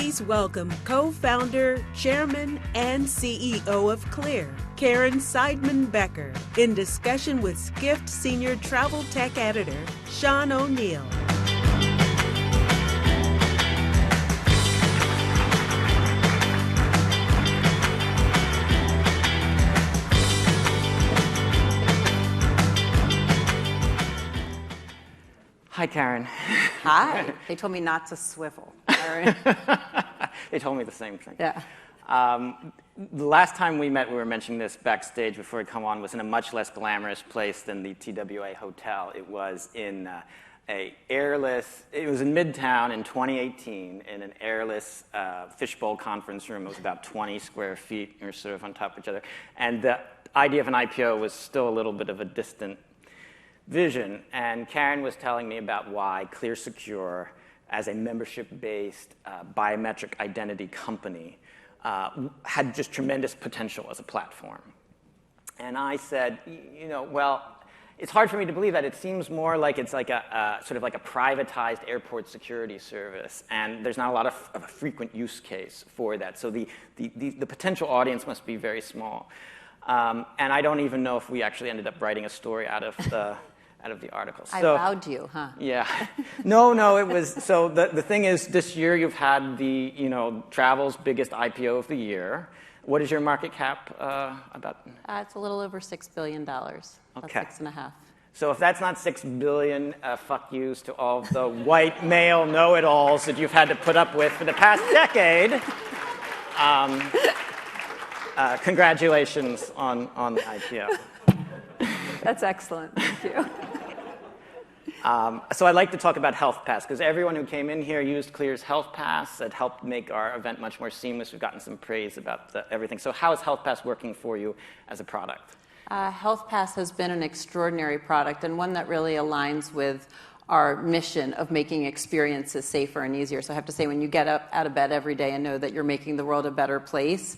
Please welcome co-founder, chairman, and CEO of Clear, Caryn Seidman Becker, in discussion with Skift Senior Travel Tech Editor, Sean O'Neill. Hi, Caryn. Hi. They told me not to swivel. They told me the same thing. Yeah. The last time we met, we were mentioning this backstage before we come on, was in a much less glamorous place than the TWA Hotel. It was in it was in Midtown in 2018 in an airless fishbowl conference room. It was about 20 square feet. We were sort of on top of each other. And the idea of an IPO was still a little bit of a distant vision, and Caryn was telling me about why Clear Secure, as a membership-based biometric identity company, had just tremendous potential as a platform. And I said, well, it's hard for me to believe that. It seems more like it's like a sort of like a privatized airport security service, and there's not a lot of a frequent use case for that. So the potential audience must be very small. And I don't even know if we actually ended up writing a story out of the article. I wowed you, huh? Yeah. No, it was, so the thing is, this year you've had the, travel's biggest IPO of the year. What is your market cap about? It's a little over $6 billion. About Okay. 6.5. So if that's not $6 billion, fuck yous to all of the white male know-it-alls that you've had to put up with for the past decade. Congratulations on the IPO. That's excellent. Thank you. So I'd like to talk about Healthpass, because everyone who came in here used Clear's Healthpass. It helped make our event much more seamless. We've gotten some praise about everything. So how is Healthpass working for you as a product? Healthpass has been an extraordinary product, and one that really aligns with our mission of making experiences safer and easier. So I have to say, when you get up out of bed every day and know that you're making the world a better place,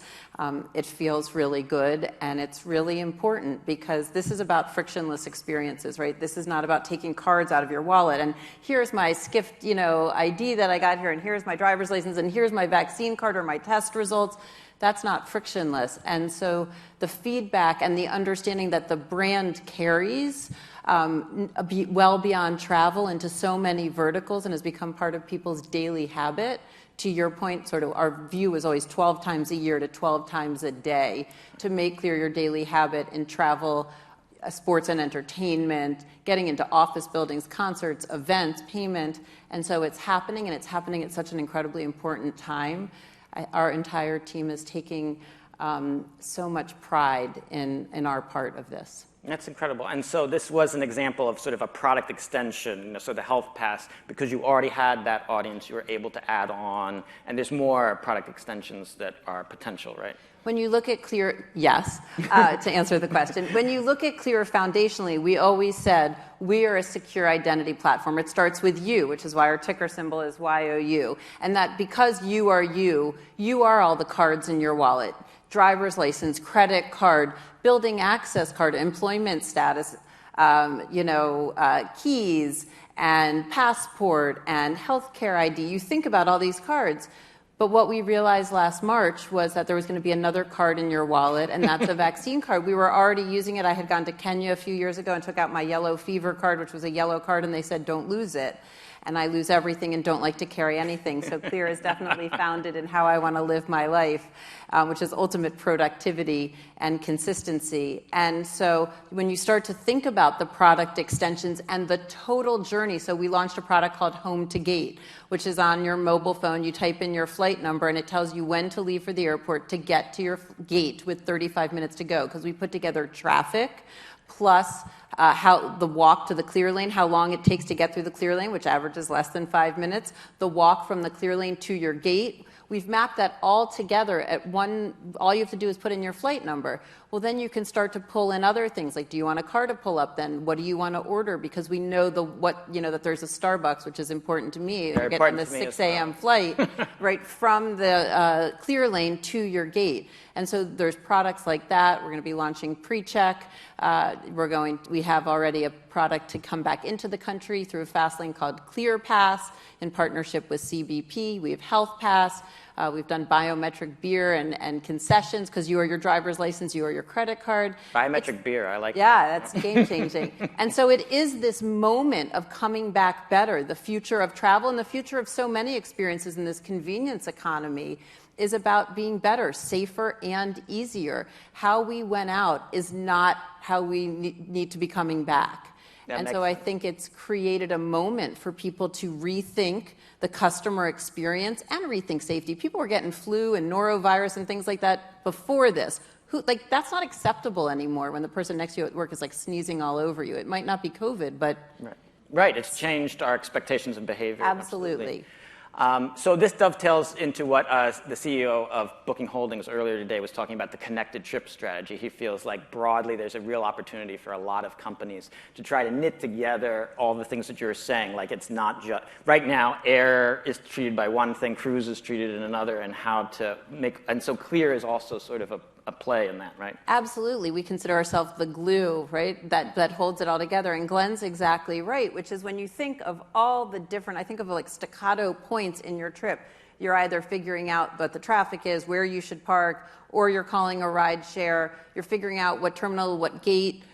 it feels really good, and it's really important because this is about frictionless experiences, right? This is not about taking cards out of your wallet, and here's my Skift, ID that I got here, and here's my driver's license, and here's my vaccine card or my test results. That's not frictionless. And so the feedback and the understanding that the brand carries well beyond travel into so many verticals and has become part of people's daily habit. To your point, sort of our view is always 12 times a year to 12 times a day to make clear your daily habit in travel, sports and entertainment, getting into office buildings, concerts, events, payment. And so it's happening, and it's happening at such an incredibly important time. Our entire team is taking so much pride in our part of this. That's incredible. And so this was an example of sort of a product extension, so the Healthpass, because you already had that audience, you were able to add on, and there's more product extensions that are potential, right? When you look at Clear, yes, to answer the question. When you look at Clear foundationally, we always said we are a secure identity platform. It starts with you, which is why our ticker symbol is YOU. And that because you are all the cards in your wallet. Driver's license, credit card, building access card, employment status, keys, and passport, and healthcare ID. You think about all these cards. But what we realized last March was that there was going to be another card in your wallet, and that's a vaccine card. We were already using it. I had gone to Kenya a few years ago and took out my yellow fever card, which was a yellow card, and they said, don't lose it. And I lose everything and don't like to carry anything. So Clear is definitely founded in how I want to live my life, which is ultimate productivity and consistency. And so when you start to think about the product extensions and the total journey, so we launched a product called Home to Gate, which is on your mobile phone. You type in your flight number, and it tells you when to leave for the airport to get to your gate with 35 minutes to go, because we put together traffic, plus how the walk to the clear lane, how long it takes to get through the clear lane, which averages less than 5 minutes, the walk from the clear lane to your gate. We've mapped that all together at one. All you have to do is put in your flight number. Well, then you can start to pull in other things, like, do you want a car to pull up then? What do you want to order? Because we know that there's a Starbucks, which is important to me. Very You're important getting the to me 6 a.m. flight right from the clear lane to your gate. And so there's products like that. We're going to be launching PreCheck. We have already a product to come back into the country through a fast lane called ClearPass in partnership with CBP. We have Healthpass. We've done biometric beer and concessions because you are your driver's license, you are your credit card. Biometric beer, I like that. Yeah, that's game-changing. And so it is this moment of coming back better. The future of travel and the future of so many experiences in this convenience economy is about being better, safer, and easier. How we went out is not how we need to be coming back. And so I think it's created a moment for people to rethink the customer experience and rethink safety. People were getting flu and norovirus and things like that before this. That's not acceptable anymore when the person next to you at work is like sneezing all over you. It might not be COVID, but... Right. It's changed our expectations of behavior. Absolutely. So this dovetails into what the CEO of Booking Holdings earlier today was talking about, the connected trip strategy. He feels like broadly there's a real opportunity for a lot of companies to try to knit together all the things that you're saying. Like, it's not just right now, air is treated by one thing, cruise is treated in another, and how to make, and so Clear is also sort of a play in that, right? Absolutely. We consider ourselves the glue, right, that holds it all together. And Glenn's exactly right, which is when you think of all the different, I think of like staccato points in your trip. You're either figuring out what the traffic is, where you should park, or you're calling a ride share. You're figuring out what terminal, what gate,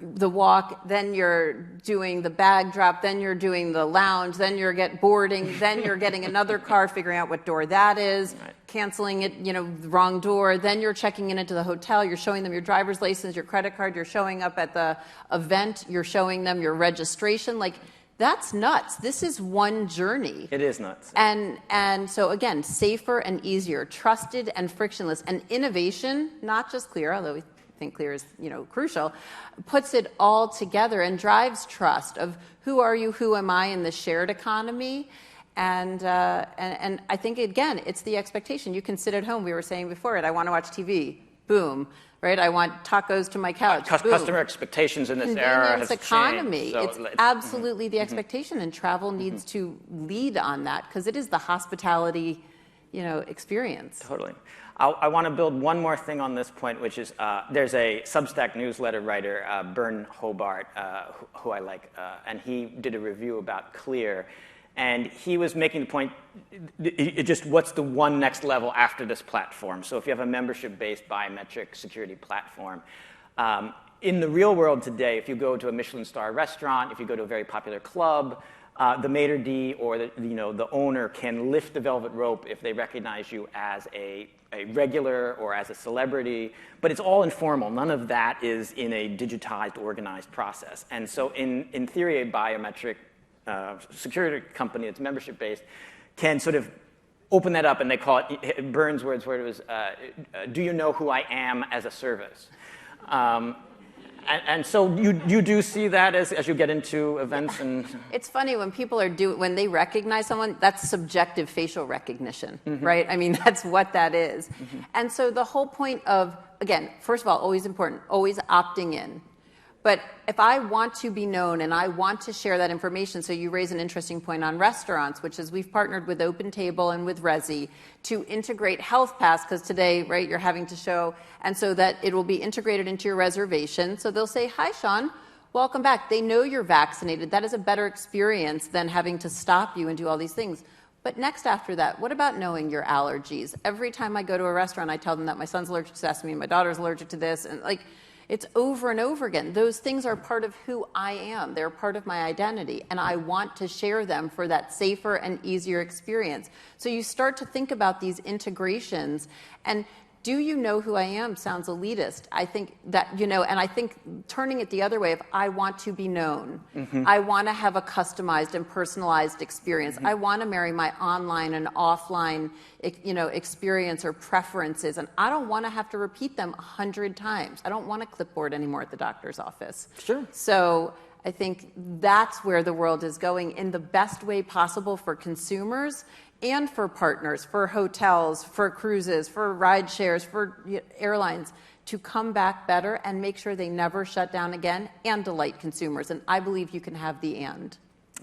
the walk, then you're doing the bag drop, then you're doing the lounge, then you're boarding, then you're getting another car, figuring out what door that is, canceling it, the wrong door, then you're checking into the hotel, you're showing them your driver's license, your credit card, you're showing up at the event, you're showing them your registration. Like, that's nuts. This is one journey. It is nuts. And so again, safer and easier, trusted and frictionless, and innovation, not just Clear, although we think Clear is, crucial, puts it all together and drives trust of who are you, who am I in the shared economy. And I think, again, it's the expectation. You can sit at home. We were saying before it, I want to watch TV. Boom. Right? I want tacos to my couch. Customer expectations in this era have economy. Changed. It's absolutely the expectation, and travel needs to lead on that because it is the hospitality, experience. Totally. I want to build one more thing on this point, which is there's a Substack newsletter writer, Bern Hobart, who I like, and he did a review about Clear. And he was making the point, what's the one next level after this platform? So if you have a membership-based biometric security platform, in the real world today, if you go to a Michelin star restaurant, if you go to a very popular club, the maitre d' or the owner can lift the velvet rope if they recognize you as a regular or as a celebrity, but it's all informal. None of that is in a digitized, organized process. And so in theory, a biometric security company that's membership-based can sort of open that up, and they call it, Bern's words where it was, do you know who I am as a service? And so you do see that as you get into events and... It's funny when people when they recognize someone, that's subjective facial recognition, right? I mean, that's what that is. And so the whole point of, again, first of all, always important, always opting in. But if I want to be known and I want to share that information, so you raise an interesting point on restaurants, which is we've partnered with OpenTable and with Resi to integrate Healthpass, because today, right, you're having to show, and so that it will be integrated into your reservation. So they'll say, hi, Sean, welcome back. They know you're vaccinated. That is a better experience than having to stop you and do all these things. But next after that, what about knowing your allergies? Every time I go to a restaurant, I tell them that my son's allergic to sesame, my daughter's allergic to this, and it's over and over again. Those things are part of who I am. They're part of my identity, and I want to share them for that safer and easier experience. So you start to think about these integrations, and do you know who I am sounds elitist. I think that, and I think turning it the other way, if I want to be known, I want to have a customized and personalized experience. I want to marry my online and offline, experience or preferences, and I don't want to have to repeat them 100 times. I don't want a clipboard anymore at the doctor's office. Sure. So I think that's where the world is going in the best way possible for consumers and for partners, for hotels, for cruises, for ride shares, for airlines, to come back better and make sure they never shut down again and delight consumers. And I believe you can have the and.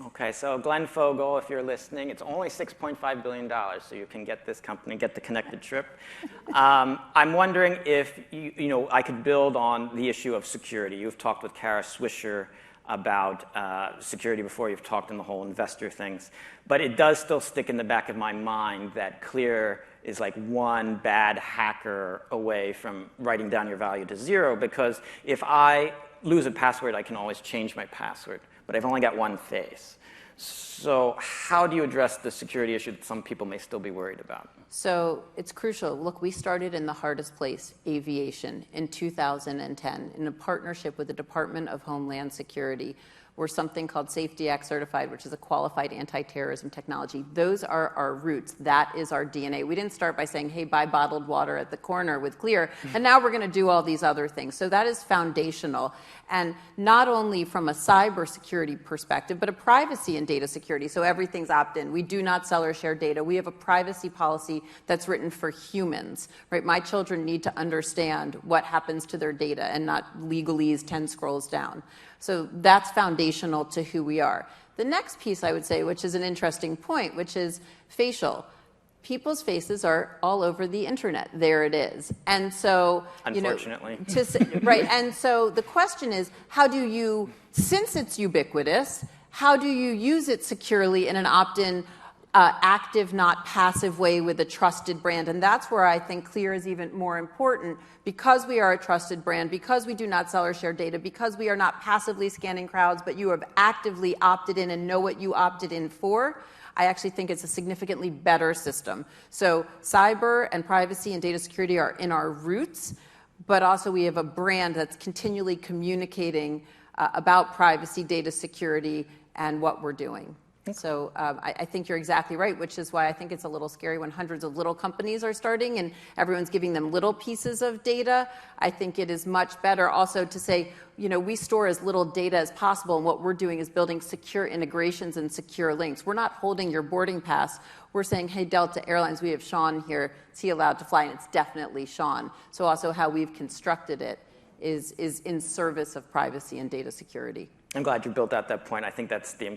Okay, so Glenn Fogel, if you're listening, it's only $6.5 billion, so you can get this company, get the connected trip. I'm wondering if I could build on the issue of security. You've talked with Kara Swisher about security before. You've talked in the whole investor things. But it does still stick in the back of my mind that Clear is like one bad hacker away from writing down your value to zero, because if I lose a password, I can always change my password. But I've only got one face. So how do you address the security issue that some people may still be worried about? So it's crucial. Look, we started in the hardest place, aviation, in 2010 in a partnership with the Department of Homeland Security. We're something called Safety Act Certified, which is a qualified anti-terrorism technology. Those are our roots. That is our DNA. We didn't start by saying, hey, buy bottled water at the corner with Clear, and now we're going to do all these other things. So that is foundational. And not only from a cybersecurity perspective, but a privacy and data security. So everything's opt-in. We do not sell or share data. We have a privacy policy that's written for humans. Right? My children need to understand what happens to their data and not legalese 10 scrolls down. So that's foundational to who we are. The next piece, I would say, which is an interesting point, which is facial. People's faces are all over the internet. There it is. And so, unfortunately. Right. And so the question is, how do you, since it's ubiquitous, how do you use it securely in an opt-in, active, not passive way with a trusted brand? And that's where I think Clear is even more important, because we are a trusted brand, because we do not sell or share data, because we are not passively scanning crowds, but you have actively opted in and know what you opted in for. I actually think it's a significantly better system. So cyber and privacy and data security are in our roots, but also we have a brand that's continually communicating about privacy, data security, and what we're doing. So I think you're exactly right, which is why I think it's a little scary when hundreds of little companies are starting and everyone's giving them little pieces of data. I think it is much better also to say, we store as little data as possible, and what we're doing is building secure integrations and secure links. We're not holding your boarding pass. We're saying, hey, Delta Airlines, we have Sean here. Is he allowed to fly? And it's definitely Sean. So also how we've constructed it is in service of privacy and data security. I'm glad you built out that point. I think that's the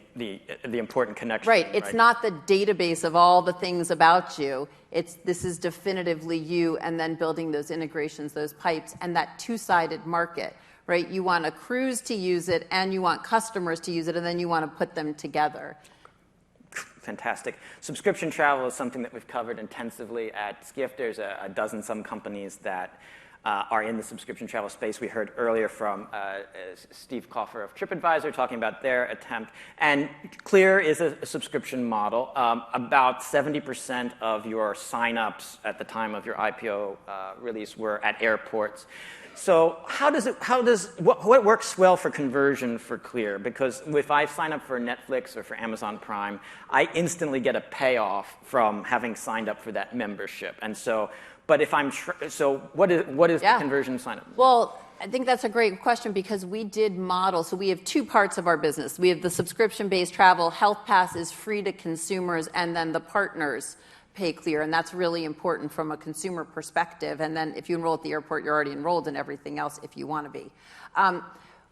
important connection. Right. It's not the database of all the things about you. This is definitively you, and then building those integrations, those pipes, and that two-sided market. Right. You want a cruise to use it, and you want customers to use it, and then you want to put them together. Fantastic. Subscription travel is something that we've covered intensively at Skift. There's a dozen some companies that are in the subscription travel space. We heard earlier from Steve Kaufer of TripAdvisor talking about their attempt. And Clear is a subscription model. About 70% of your signups at the time of your IPO release were at airports. So what works well for conversion for Clear? Because if I sign up for Netflix or for Amazon Prime, I instantly get a payoff from having signed up for that membership. And so, but if I'm what is the conversion sign up? Well, I think that's a great question, because we did model. So we have two parts of our business. We have the subscription-based travel. Healthpass is free to consumers, and then the partners pay Clear, and that's really important from a consumer perspective. And then if you enroll at the airport, you're already enrolled in everything else if you want to be.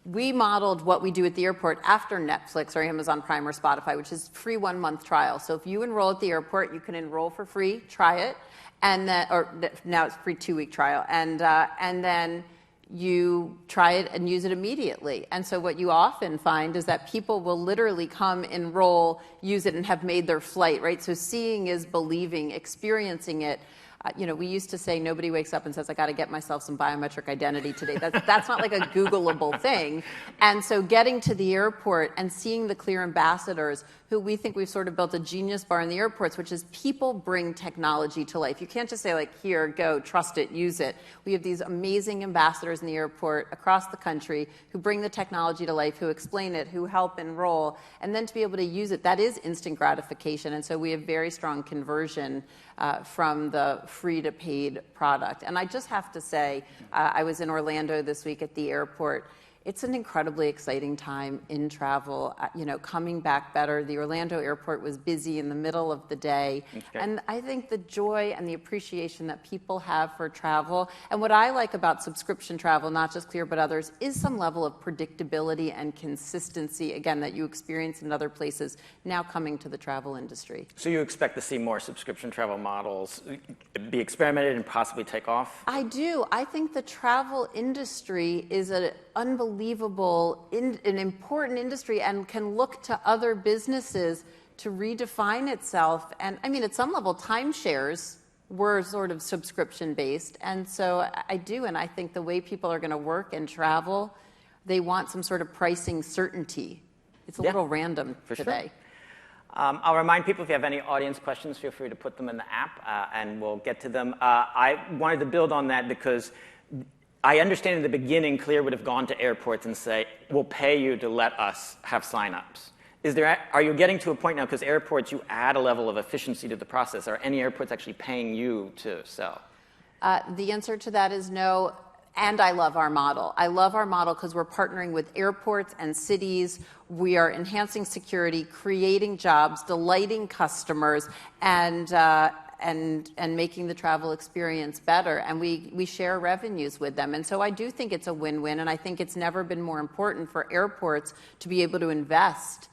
We modeled what we do at the airport after Netflix or Amazon Prime or Spotify, which is free 1-month trial. So if you enroll at the airport, you can enroll for free, try it, and then, or now it's free 2-week trial, and then you try it and use it immediately. And so what you often find is that people will literally come, enroll, use it, and have made their flight, right? So seeing is believing, experiencing it. We used to say nobody wakes up and says, I got to get myself some biometric identity today. That's not like a Googleable thing. And so getting to the airport and seeing the Clear ambassadors, who we think we've sort of built a genius bar in the airports, which is people bring technology to life. You can't just say, here, go, trust it, use it. We have these amazing ambassadors in the airport across the country who bring the technology to life, who explain it, who help enroll, and then to be able to use it, that is instant gratification. And so we have very strong conversion from the free to paid product. And I just have to say, I was in Orlando this week at the airport. It's an incredibly exciting time in travel, coming back better. The Orlando airport was busy in the middle of the day. Okay. And I think the joy and the appreciation that people have for travel, and what I like about subscription travel, not just Clear but others, is some level of predictability and consistency, again, that you experience in other places, now coming to the travel industry. So you expect to see more subscription travel models be experimented and possibly take off? I do. I think the travel industry is an unbelievable, an important industry, and can look to other businesses to redefine itself. And I mean, at some level, timeshares were sort of subscription-based. And so I do, and I think the way people are going to work and travel, they want some sort of pricing certainty. It's a little random today. Sure. I'll remind people, if you have any audience questions, feel free to put them in the app, and we'll get to them. I wanted to build on that because I understand in the beginning, Clear would have gone to airports and say, we'll pay you to let us have signups. Are you getting to a point now, because airports, you add a level of efficiency to the process. Are any airports actually paying you to sell? The answer to that is no. And I love our model. I love our model because we're partnering with airports and cities. We are enhancing security, creating jobs, delighting customers, and making the travel experience better. And we share revenues with them. And so I do think it's a win-win. And I think it's never been more important for airports to be able to invest,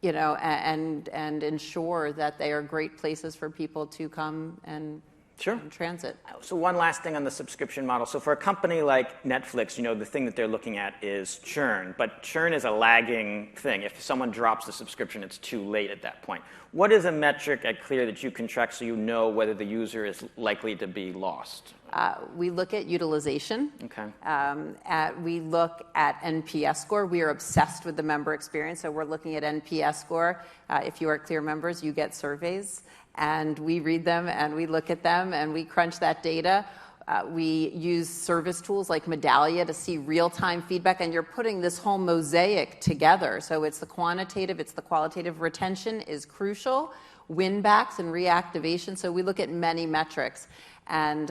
and ensure that they are great places for people to come and transit. So one last thing on the subscription model. So for a company like Netflix, the thing that they're looking at is churn. But churn is a lagging thing. If someone drops the subscription, it's too late at that point. What is a metric at Clear that you can track so you know whether the user is likely to be lost? We look at utilization. Okay. We look at NPS score. We are obsessed with the member experience, so we're looking at NPS score. If you are Clear members, you get surveys. And we read them, and we look at them, and we crunch that data. We use service tools like Medallia to see real-time feedback, and you're putting this whole mosaic together. So it's the quantitative, it's the qualitative. Retention is crucial, win-backs and reactivation. So we look at many metrics. And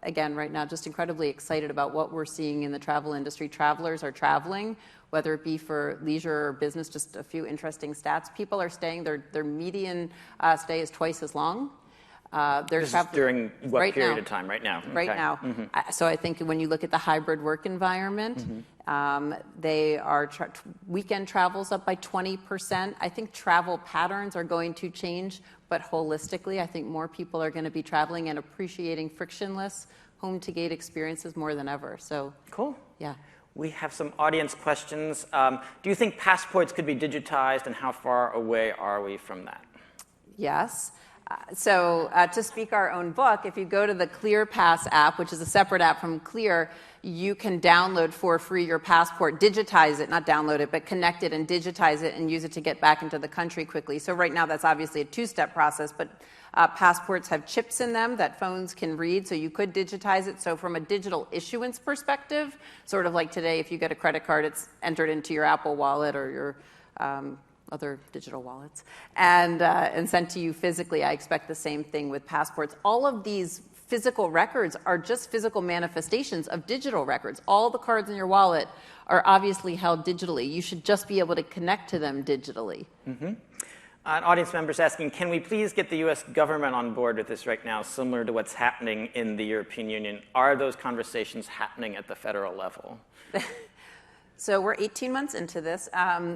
again, right now, just incredibly excited about what we're seeing in the travel industry. Travelers are traveling, whether it be for leisure or business. Just a few interesting stats. People are staying, their median stay is twice as long. This is during what period of time? Right now? Right now. Mm-hmm. So I think when you look at the hybrid work environment, they are weekend travels up by 20%. I think travel patterns are going to change, but holistically, I think more people are going to be traveling and appreciating frictionless home-to-gate experiences more than ever. So cool. Yeah. We have some audience questions. Do you think passports could be digitized, and how far away are we from that? Yes. So to speak our own book, if you go to the ClearPass app, which is a separate app from Clear, you can download for free your passport, digitize it, not download it, but connect it and digitize it and use it to get back into the country quickly. So right now that's obviously a two-step process, but passports have chips in them that phones can read, so you could digitize it. So from a digital issuance perspective, sort of like today, if you get a credit card, it's entered into your Apple Wallet or your other digital wallets, and sent to you physically. I expect the same thing with passports. All of these physical records are just physical manifestations of digital records. All the cards in your wallet are obviously held digitally. You should just be able to connect to them digitally. Mm-hmm. An audience member is asking, can we please get the U.S. government on board with this right now, similar to what's happening in the European Union? Are those conversations happening at the federal level? So we're 18 months into this.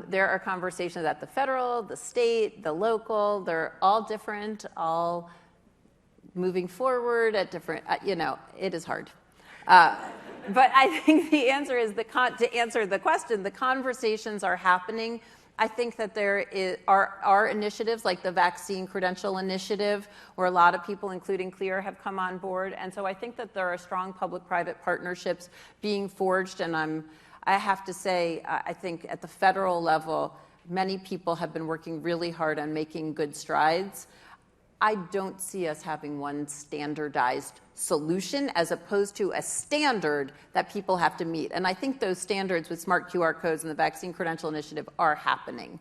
There are conversations at the federal, the state, the local. They're all different, all moving forward at different, it is hard. But I think the answer is, to answer the question, the conversations are happening. I think that there are initiatives like the Vaccine Credential Initiative, where a lot of people, including Clear, have come on board. And so I think that there are strong public-private partnerships being forged. And I have to say, I think at the federal level, many people have been working really hard on making good strides. I don't see us having one standardized solution as opposed to a standard that people have to meet. And I think those standards with smart QR codes and the Vaccine Credential Initiative are happening.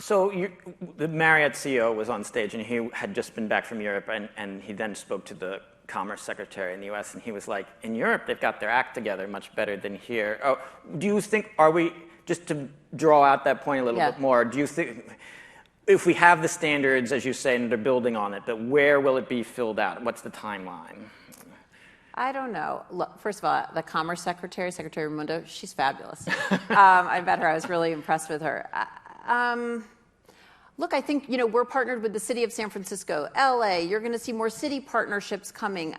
So the Marriott CEO was on stage, and he had just been back from Europe, and he then spoke to the Commerce Secretary in the U.S., and he was like, in Europe, they've got their act together much better than here. Oh, do you think, just to draw out that point a little bit more, do you think, if we have the standards, as you say, and they're building on it, but where will it be filled out? What's the timeline? I don't know. Look, first of all, the Commerce Secretary, Secretary Raimundo, she's fabulous. I met her. I was really impressed with her. Look, I think, we're partnered with the city of San Francisco, LA. You're going to see more city partnerships coming.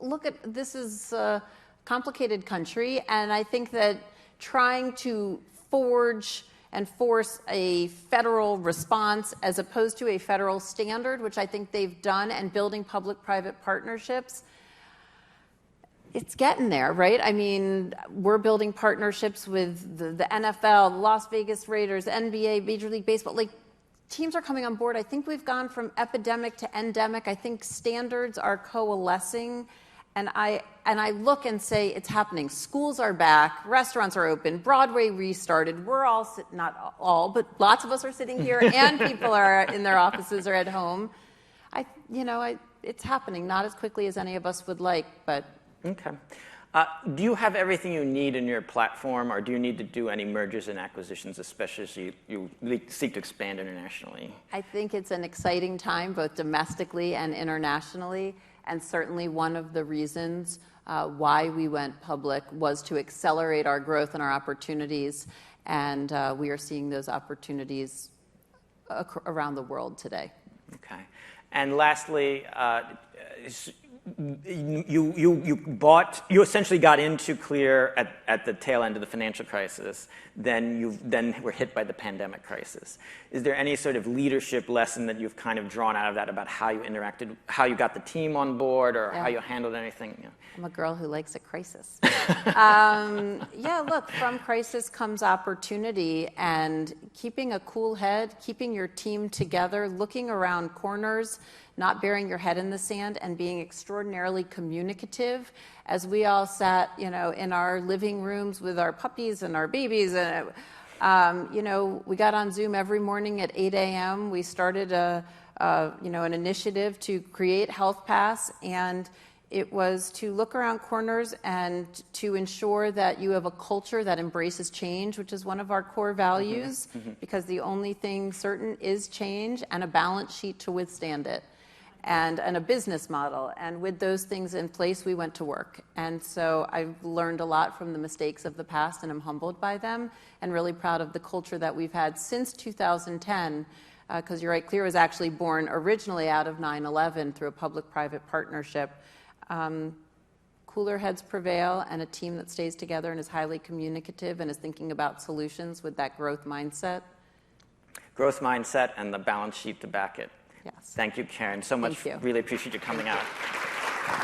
Look, this is a complicated country, and I think that trying to forge and force a federal response as opposed to a federal standard, which I think they've done, and building public-private partnerships, it's getting there, right? I mean, we're building partnerships with the NFL, the Las Vegas Raiders, NBA, Major League Baseball. Like, teams are coming on board. I think we've gone from epidemic to endemic. I think standards are coalescing. And I look and say it's happening. Schools are back. Restaurants are open. Broadway restarted. We're all, not all, but lots of us are sitting here, and people are in their offices or at home. It's happening, not as quickly as any of us would like, but... Okay. Do you have everything you need in your platform, or do you need to do any mergers and acquisitions, especially as you seek to expand internationally? I think it's an exciting time, both domestically and internationally, and certainly one of the reasons why we went public was to accelerate our growth and our opportunities, and we are seeing those opportunities around the world today. Okay. And lastly, you essentially got into Clear at the tail end of the financial crisis. Then were hit by the pandemic crisis. Is there any sort of leadership lesson that you've kind of drawn out of that about how you interacted, how you got the team on board, or how you handled anything? I'm a girl who likes a crisis. Look, from crisis comes opportunity, and keeping a cool head, keeping your team together, looking around corners, not burying your head in the sand, and being extraordinarily communicative. As we all sat, in our living rooms with our puppies and our babies, and we got on Zoom every morning at 8 a.m. We started an initiative to create Healthpass, and it was to look around corners and to ensure that you have a culture that embraces change, which is one of our core values, because the only thing certain is change, and a balance sheet to withstand it, and a business model. And with those things in place, we went to work. And so I've learned a lot from the mistakes of the past, and I'm humbled by them, and really proud of the culture that we've had since 2010, because you're right, Clear was actually born originally out of 9/11 through a public-private partnership. Cooler heads prevail, and a team that stays together and is highly communicative and is thinking about solutions with that growth mindset. Growth mindset and the balance sheet to back it. Yes. Thank you, Caryn, so much. Thank you. Really appreciate you coming out.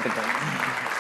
Good day.